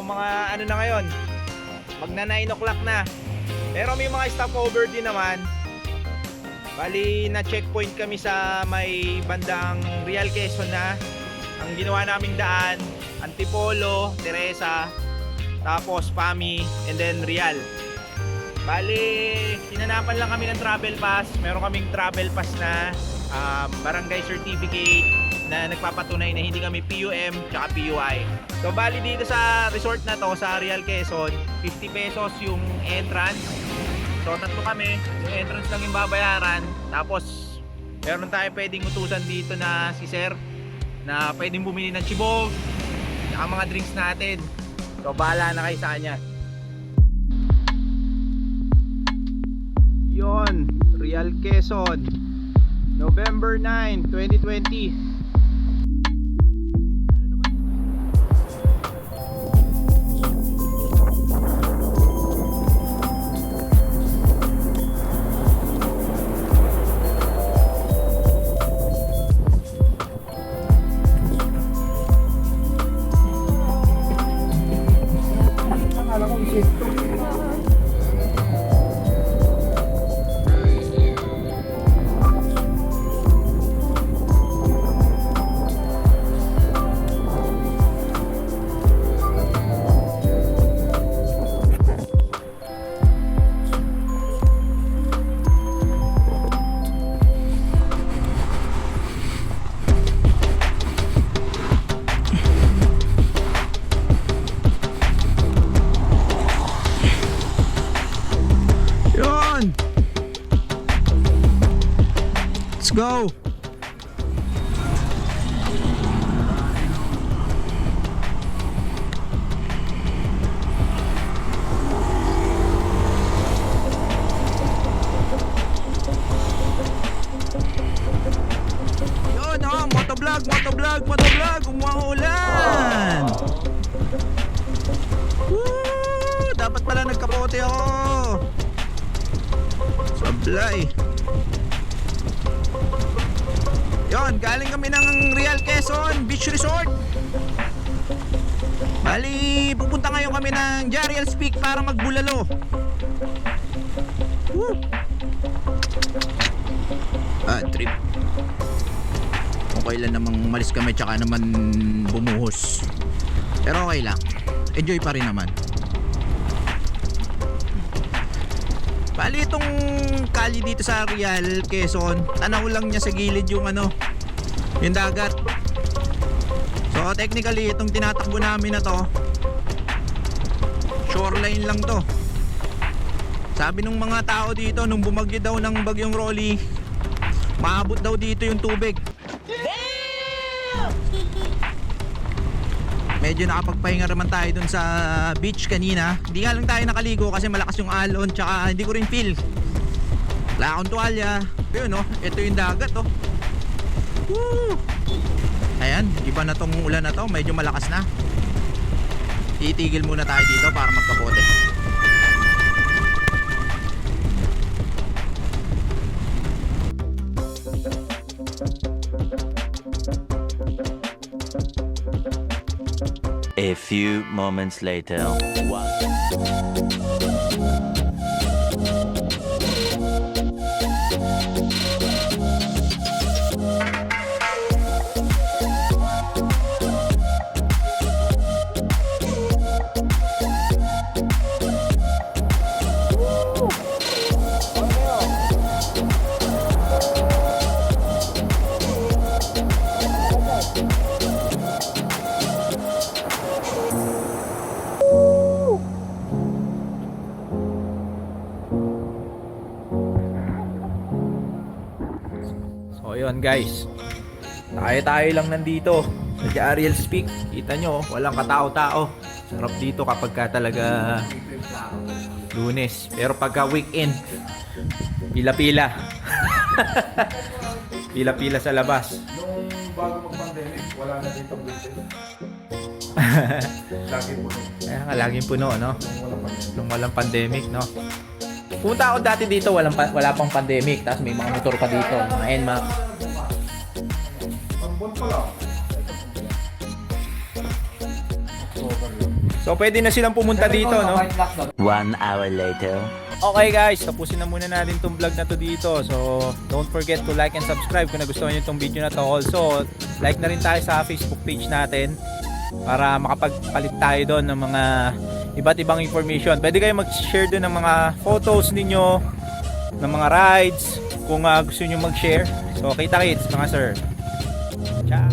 mga ano na ngayon, magna 9 o'clock na. Pero may mga stopover din naman. Bali na checkpoint kami sa may bandang Real Quezon na. Ang ginawa naming daan, Antipolo, Teresa, tapos Pami, and then Real. Bali, hinanapan lang kami ng travel pass. Meron kaming travel pass na barangay certificate na nagpapatunay na hindi kami PUM tsaka PUI. So bali dito sa resort na to sa Real Quezon, 50 pesos yung entrance. So tatlo kami, yung entrance lang yung babayaran. Tapos meron tayo pwedeng utusan dito na si Sir na pwedeng bumili ng chibog tsaka mga drinks natin. So bahala na kayo sa kanya. Yon, Real Quezon, November 9, 2020. Let's go! Yun oh, motovlog, umuulan! Woo! Dapat pala nagkapote ako! Sablay! Yon, galing kami ng Real Quezon Beach Resort. Bali, pupunta ngayon kami ng Jariel's Peak para magbulalo. Woo! Trip. Okay lang namang umalis kami tsaka naman bumuhos. Pero okay lang. Enjoy pa rin naman. Bali itong kali dito sa Real Quezon, tanaw lang niya sa gilid yung yung dagat. So technically itong tinatakbo namin na to, shoreline lang to. Sabi nung mga tao dito nung bumagyo daw ng bagyong Rolly, maabot daw dito yung tubig. Medyo nakapagpahinga naman tayo dun sa beach kanina. Hindi nga lang tayo nakaligo kasi malakas yung alon, tsaka hindi ko rin feel. Wala akong tuwalya. Yun ito yung dagat Woo! Ayan, iba na tong ulan na to, medyo malakas na. Titigil muna tayo dito para magkapote. A few moments later. So yun guys, tayo lang nandito sa Jariel's Peak. Kita nyo, walang katao-tao. Sarap dito kapag ka talaga Lunes. Pero pagka weekend, pila-pila. Pila-pila sa labas. Nung bago mag-pandemic, wala na dito business. Lagi puno. Kaya nga, laging puno, no? Nung walang pandemic. Nung walang pandemic, no? Pumunta ako dati dito, wala pang pandemic. Tapos may mga motor pa dito, mga NMAX. Ang buwan pa lang. So pwede na silang pumunta dito, no? 1 hour later. Okay guys, tapusin na muna natin tong vlog na to dito. So don't forget to like and subscribe kung nagustuhan nyo itong video na to. Also, like na rin tayo sa Facebook page natin para makapagpalit tayo doon ng mga iba't ibang information. Pwede kayo mag-share doon ng mga photos ninyo, ng mga rides, kung gusto nyo mag-share. So kita-kits mga sir. Ciao!